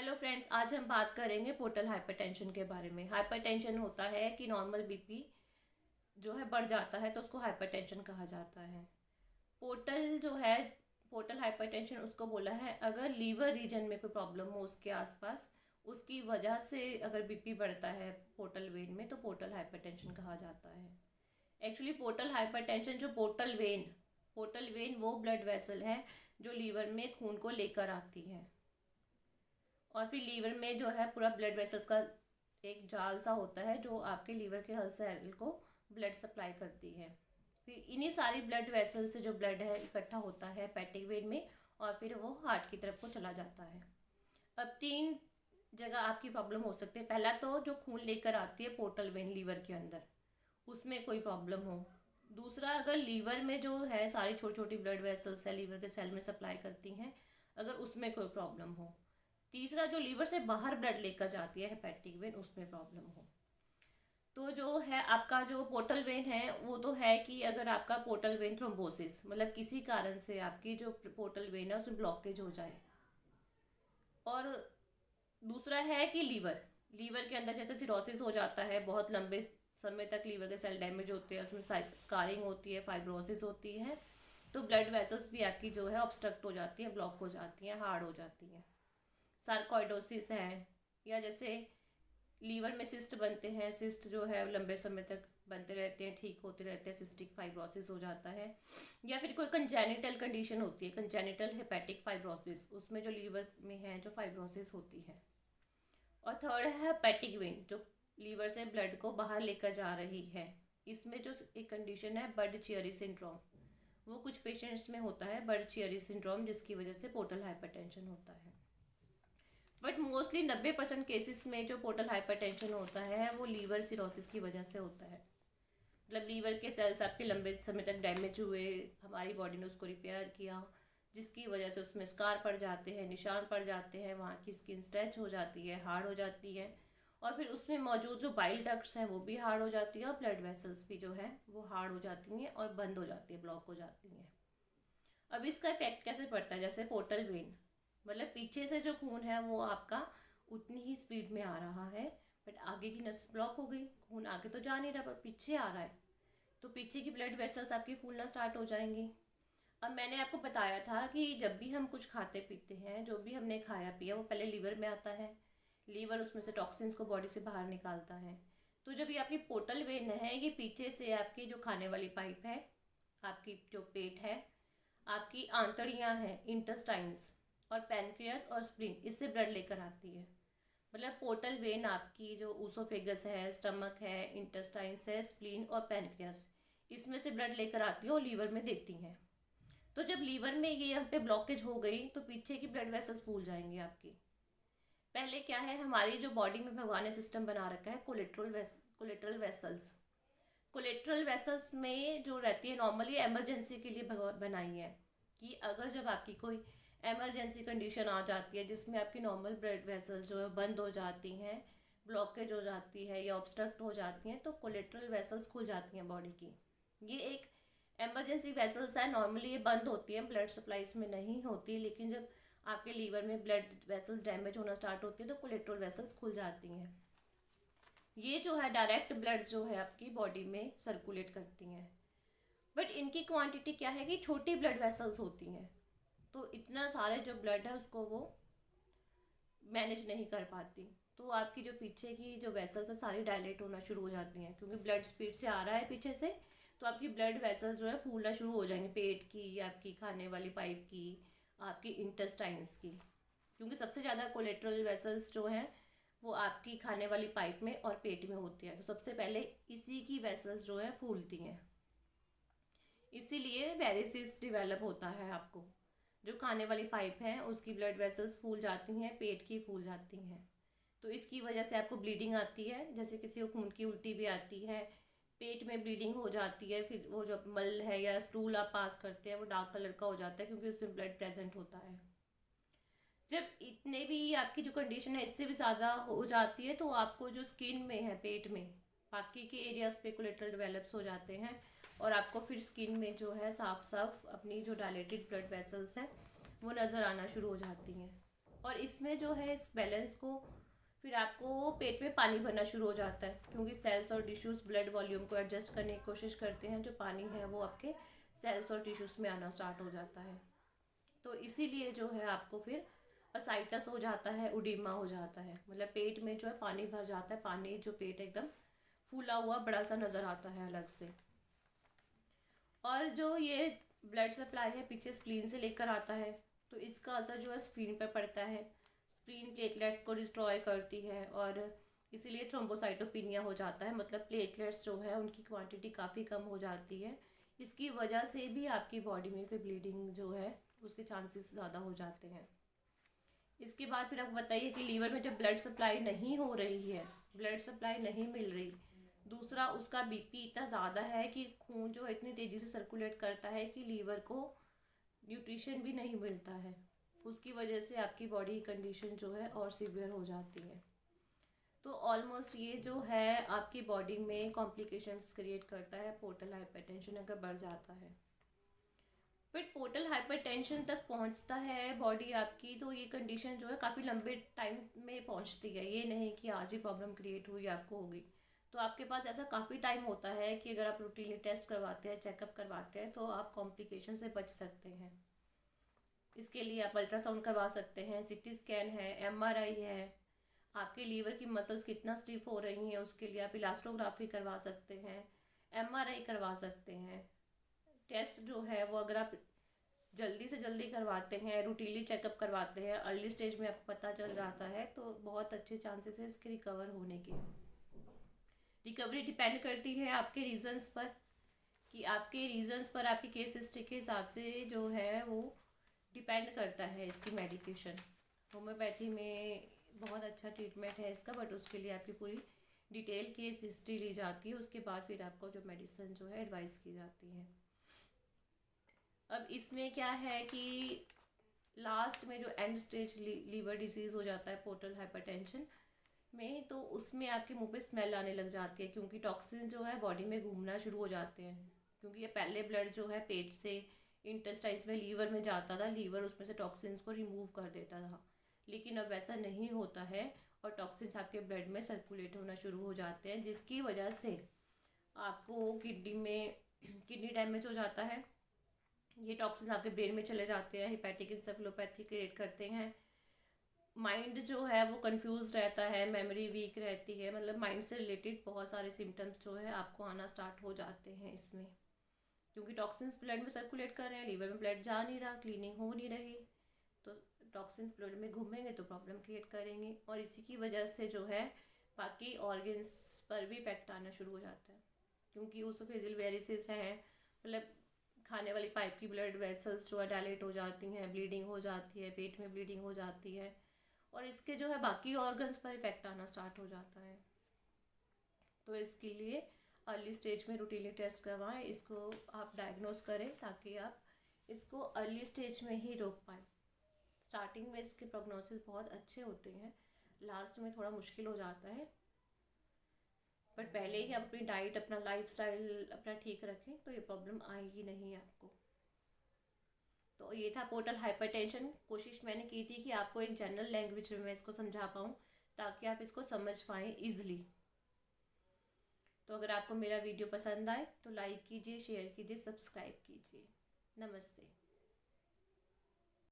Hello friends, आज हम बात करेंगे पोर्टल हाइपरटेंशन के बारे में। हाइपरटेंशन होता है कि नॉर्मल बीपी जो है बढ़ जाता है तो उसको हाइपरटेंशन कहा जाता है। पोर्टल जो है, पोर्टल हाइपरटेंशन उसको बोला है अगर लीवर रीजन में कोई प्रॉब्लम हो उसके आसपास, उसकी वजह से अगर बीपी बढ़ता है पोर्टल वेन में तो पोर्टल हाइपरटेंशन कहा जाता है। एक्चुअली पोर्टल हाइपरटेंशन जो पोर्टल वेन वो ब्लड वेसल है जो लीवर में खून को लेकर आती है। और फिर लीवर में जो है पूरा ब्लड वेसल्स का एक जाल सा होता है जो आपके लीवर के हर सेल को ब्लड सप्लाई करती है। फिर इन्हीं सारी ब्लड वेसल से जो ब्लड है इकट्ठा होता है हेपेटिक वेन में और फिर वो हार्ट की तरफ को चला जाता है। अब तीन जगह आपकी प्रॉब्लम हो सकती है। पहला तो जो खून लेकर आती है पोर्टल वेन लीवर के अंदर, उसमें कोई प्रॉब्लम हो। दूसरा, अगर लीवर में जो है सारी छोटी छोटी ब्लड वेसल्स है लीवर के सेल में सप्लाई करती हैं, अगर उसमें कोई प्रॉब्लम हो। तीसरा, जो लीवर से बाहर ब्लड लेकर जाती है हेपेटिक वेन, उसमें प्रॉब्लम हो। तो जो है आपका जो पोर्टल वेन है वो तो है कि अगर आपका पोर्टल वेन थ्रोम्बोसिस मतलब किसी कारण से आपकी जो पोर्टल वेन है उसमें ब्लॉकेज हो जाए। और दूसरा है कि लीवर के अंदर जैसे सिरोसिस हो जाता है, बहुत लंबे समय तक लीवर के सेल डैमेज होते हैं, उसमें स्कारिंग होती है, फाइब्रोसिस होती है, तो ब्लड वेसल्स भी आपकी जो है ऑब्स्ट्रक्ट हो जाती है, ब्लॉक हो जाती हैं, हार्ड हो जाती हैं। सार्कोइडोसिस है, या जैसे लीवर में सिस्ट बनते हैं, सिस्ट जो है लंबे समय तक बनते रहते हैं, ठीक होते रहते हैं, सिस्टिक फाइब्रोसिस हो जाता है। या फिर कोई कंजेनिटल कंडीशन होती है, कंजेनिटल हेपेटिक फाइब्रोसिस, उसमें जो लीवर में है जो फाइब्रोसिस होती है। और थर्ड है हेपेटिक वेन जो लीवर से ब्लड को बाहर लेकर जा रही है। इसमें जो एक कंडीशन है बर्ड चियरी सिंड्रोम, वो कुछ पेशेंट्स में होता है बर्ड चियरी सिंड्रोम, जिसकी वजह से पोर्टल हाइपरटेंशन होता है। बट मोस्टली 90% केसेस में जो पोर्टल हाइपरटेंशन होता है वो लीवर सिरोसिस की वजह से होता है। मतलब लीवर के सेल्स आपके लंबे समय तक डैमेज हुए, हमारी बॉडी ने उसको रिपेयर किया, जिसकी वजह से उसमें स्कार पड़ जाते हैं, निशान पड़ जाते हैं, वहाँ की स्किन स्ट्रेच हो जाती है, हार्ड हो जाती है, और फिर उसमें मौजूद जो बाइल डक्ट्स हैं वो भी हार्ड हो जाती है, और ब्लड वेसल्स भी जो है वो हार्ड हो जाती हैं और बंद हो जाती है, ब्लॉक हो जाती हैं। अब इसका इफेक्ट कैसे पड़ता है? जैसे पोर्टल वेन मतलब पीछे से जो खून है वो आपका उतनी ही स्पीड में आ रहा है, बट आगे की नस ब्लॉक हो गई, खून आगे तो जा नहीं रहा पर पीछे आ रहा है, तो पीछे की ब्लड वेसल्स आपकी फूलना स्टार्ट हो जाएंगी। अब मैंने आपको बताया था कि जब भी हम कुछ खाते पीते हैं, जो भी हमने खाया पिया वो पहले लीवर में आता है, लीवर उसमें से टॉक्सिन्स को बॉडी से बाहर निकालता है। तो जब ये आपकी पोर्टल वेन है, ये पीछे से आपकी जो खाने वाली पाइप है, आपकी जो पेट है, आपकी आंतड़ियाँ हैं, इंटेस्टाइन्स और पैनक्रियास और स्प्लीन, इससे ब्लड लेकर आती है। मतलब पोर्टल वेन आपकी जो ऊसोफेगस है, स्टमक है, इंटेस्टाइन्स है, स्प्लीन और पैनक्रियास, इसमें से ब्लड लेकर आती है और लीवर में देती हैं। तो जब लीवर में ये यहाँ पे ब्लॉकेज हो गई तो पीछे की ब्लड वेसल्स फूल जाएंगे आपकी। पहले क्या है, हमारी जो बॉडी में भगवान ने सिस्टम बना रखा है कोलेट्रल वेसल्स। कोलेट्रल वेसल्स में जो रहती है नॉर्मली एमरजेंसी के लिए बनाई है, कि अगर जब आपकी कोई एमरजेंसी कंडीशन आ जाती है जिसमें आपकी नॉर्मल ब्लड वेसल्स जो है बंद हो जाती हैं, ब्लॉकेज हो जाती है या ऑब्स्ट्रक्ट हो जाती हैं, तो कोलेट्रल वेसल्स खुल जाती हैं बॉडी की। ये एक एमरजेंसी वेसल्स है, नॉर्मली ये बंद होती है, ब्लड सप्लाई इसमें नहीं होती, लेकिन जब आपके लीवर में ब्लड वेसल्स डैमेज होना स्टार्ट होती है तो कोलेट्रल वेसल्स खुल जाती हैं। ये जो है डायरेक्ट ब्लड जो है आपकी बॉडी में सर्कुलेट करती हैं, बट इनकी क्वांटिटी क्या है कि छोटी ब्लड वेसल्स होती हैं, तो इतना सारे जो ब्लड है उसको वो मैनेज नहीं कर पाती। तो आपकी जो पीछे की जो वेसल्स है सारी डायलेट होना शुरू हो जाती हैं, क्योंकि ब्लड स्पीड से आ रहा है पीछे से, तो आपकी ब्लड वेसल्स जो है फूलना शुरू हो जाएंगे, पेट की, आपकी खाने वाली पाइप की, आपकी इंटेस्टाइन्स की। क्योंकि सबसे ज़्यादा कोलेट्रल वेसल्स जो हैं वो आपकी खाने वाली पाइप में और पेट में होती है, तो सबसे पहले इसी की वेसल्स जो है फूलती हैं, इसीलिए वेरिसिस डेवलप होता है आपको। जो खाने वाली पाइप है उसकी ब्लड वेसल्स फूल जाती हैं, पेट की फूल जाती हैं, तो इसकी वजह से आपको ब्लीडिंग आती है, जैसे किसी को खून की उल्टी भी आती है, पेट में ब्लीडिंग हो जाती है, फिर वो जो मल है या स्टूल आप पास करते हैं वो डार्क कलर का हो जाता है क्योंकि उसमें ब्लड प्रेजेंट होता है। जब इतने भी आपकी जो कंडीशन है इससे भी ज़्यादा हो जाती है तो आपको जो स्किन में है, पेट में बाकी के एरियाज पे कोलेट्रल डेवलप्स हो जाते हैं, और आपको फिर स्किन में जो है साफ साफ अपनी जो डायलेटेड ब्लड वेसल्स हैं वो नज़र आना शुरू हो जाती हैं। और इसमें जो है इस बैलेंस को फिर आपको पेट में पानी भरना शुरू हो जाता है, क्योंकि सेल्स और टिश्यूज़ ब्लड वॉल्यूम को एडजस्ट करने की कोशिश करते हैं। जो पानी है वो आपके सेल्स और टिश्यूज़ में आना स्टार्ट हो जाता है। तो इसीलिए जो है आपको फिर असाइटस हो जाता है, उडीमा हो जाता है, मतलब पेट में जो है पानी भर जाता है, पानी जो पेट एकदम फूला हुआ बड़ा सा नज़र आता है अलग से। और जो ये ब्लड सप्लाई है पीछे स्प्लीन से लेकर आता है, तो इसका असर जो है स्प्लीन पर पड़ता है। स्प्लीन प्लेटलेट्स को डिस्ट्रॉय करती है और इसीलिए थ्रोम्बोसाइटोपिनिया हो जाता है, मतलब प्लेटलेट्स जो है उनकी क्वांटिटी काफ़ी कम हो जाती है। इसकी वजह से भी आपकी बॉडी में फिर ब्लीडिंग जो है उसके चांसेस ज़्यादा हो जाते हैं। इसके बाद फिर आपको बताइए कि लीवर में जब ब्लड सप्लाई नहीं हो रही है, ब्लड सप्लाई नहीं मिल रही, दूसरा उसका बीपी इतना ज़्यादा है कि खून जो है इतनी तेज़ी से सर्कुलेट करता है कि लीवर को न्यूट्रिशन भी नहीं मिलता है, उसकी वजह से आपकी बॉडी कंडीशन जो है और सीवियर हो जाती है। तो ऑलमोस्ट ये जो है आपकी बॉडी में कॉम्प्लिकेशंस क्रिएट करता है पोर्टल हाइपरटेंशन अगर बढ़ जाता है। बट पोर्टल हाइपरटेंशन तक पहुंचता है बॉडी आपकी, तो ये कंडीशन जो है काफ़ी लंबे टाइम में पहुंचती है, ये नहीं कि आज ही प्रॉब्लम क्रिएट हुई आपको होगी। तो आपके पास ऐसा काफ़ी टाइम होता है कि अगर आप रूटीनली टेस्ट करवाते हैं, चेकअप करवाते हैं, तो आप कॉम्प्लिकेशन से बच सकते हैं। इसके लिए आप अल्ट्रासाउंड करवा सकते हैं, सीटी स्कैन है, एमआरआई है, आपके लीवर की मसल्स कितना स्टिफ हो रही हैं उसके लिए आप इलास्टोग्राफी करवा सकते हैं, एमआरआई करवा सकते हैं। टेस्ट जो है वो अगर आप जल्दी से जल्दी करवाते हैं, रूटीनली चेकअप करवाते हैं, अर्ली स्टेज में आपको पता चल जाता है, तो बहुत अच्छे चांसेस है इसके रिकवर होने के। रिकवरी डिपेंड करती है आपके रीजंस पर, कि आपके रीजंस पर आपके केस हिस्ट्री के हिसाब से जो है वो डिपेंड करता है इसकी मेडिकेशन। होम्योपैथी में बहुत अच्छा ट्रीटमेंट है इसका, बट उसके लिए आपकी पूरी डिटेल केस हिस्ट्री ली जाती है, उसके बाद फिर आपको जो मेडिसिन जो है एडवाइस की जाती है। अब इसमें क्या है कि लास्ट में जो एंड स्टेज लीवर डिजीज़ हो जाता है पोर्टल हाइपरटेंशन में, तो उसमें आपके मुंह पे स्मेल आने लग जाती है, क्योंकि टॉक्सिन जो है बॉडी में घूमना शुरू हो जाते हैं। क्योंकि ये पहले ब्लड जो है पेट से इंटेस्टाइन्स में लीवर में जाता था, लीवर उसमें से टॉक्सिन्स को रिमूव कर देता था, लेकिन अब ऐसा नहीं होता है और टॉक्सिन्स आपके ब्लड में सर्कुलेट होना शुरू हो जाते हैं, जिसकी वजह से आपको किडनी में किडनी डैमेज हो जाता है। ये टॉक्सिन्स आपके ब्रेन में चले जाते हैं, हिपैटिक इंसेफेलोपैथी क्रिएट करते हैं। माइंड जो है वो कंफ्यूज रहता है, मेमोरी वीक रहती है, मतलब माइंड से रिलेटेड बहुत सारे सिम्टम्स जो है आपको आना स्टार्ट हो जाते हैं इसमें, क्योंकि टॉक्सिन्स ब्लड में सर्कुलेट कर रहे हैं, लीवर में ब्लड जा नहीं रहा, क्लीनिंग हो नहीं रही, तो टॉक्सिन्स ब्लड में घूमेंगे तो प्रॉब्लम क्रिएट करेंगे, और इसी की वजह से जो है बाकी ऑर्गन्स पर भी इफेक्ट आना शुरू हो जाता है। क्योंकि ऊसोफेजियल वेरिसेस हैं, मतलब खाने वाली पाइप की ब्लड वेसल्स जो है डायलेट हो जाती हैं, ब्लीडिंग हो जाती है, पेट में ब्लीडिंग हो जाती है, और इसके जो है बाकी ऑर्गन्स पर इफेक्ट आना स्टार्ट हो जाता है। तो इसके लिए अर्ली स्टेज में रूटीनली टेस्ट करवाएं, इसको आप डायग्नोस करें, ताकि आप इसको अर्ली स्टेज में ही रोक पाएँ। स्टार्टिंग में इसके प्रोग्नोसिस बहुत अच्छे होते हैं, लास्ट में थोड़ा मुश्किल हो जाता है, बट पहले ही आप अपनी डाइट, अपना लाइफस्टाइल अपना ठीक रखें तो ये प्रॉब्लम आएगी नहीं आपको। तो ये था पोर्टल हाइपरटेंशन। कोशिश मैंने की थी कि आपको एक जनरल लैंग्वेज में मैं इसको समझा पाऊँ, ताकि आप इसको समझ पाएँ ईजिली। तो अगर आपको मेरा वीडियो पसंद आए तो लाइक कीजिए, शेयर कीजिए, सब्सक्राइब कीजिए। नमस्ते।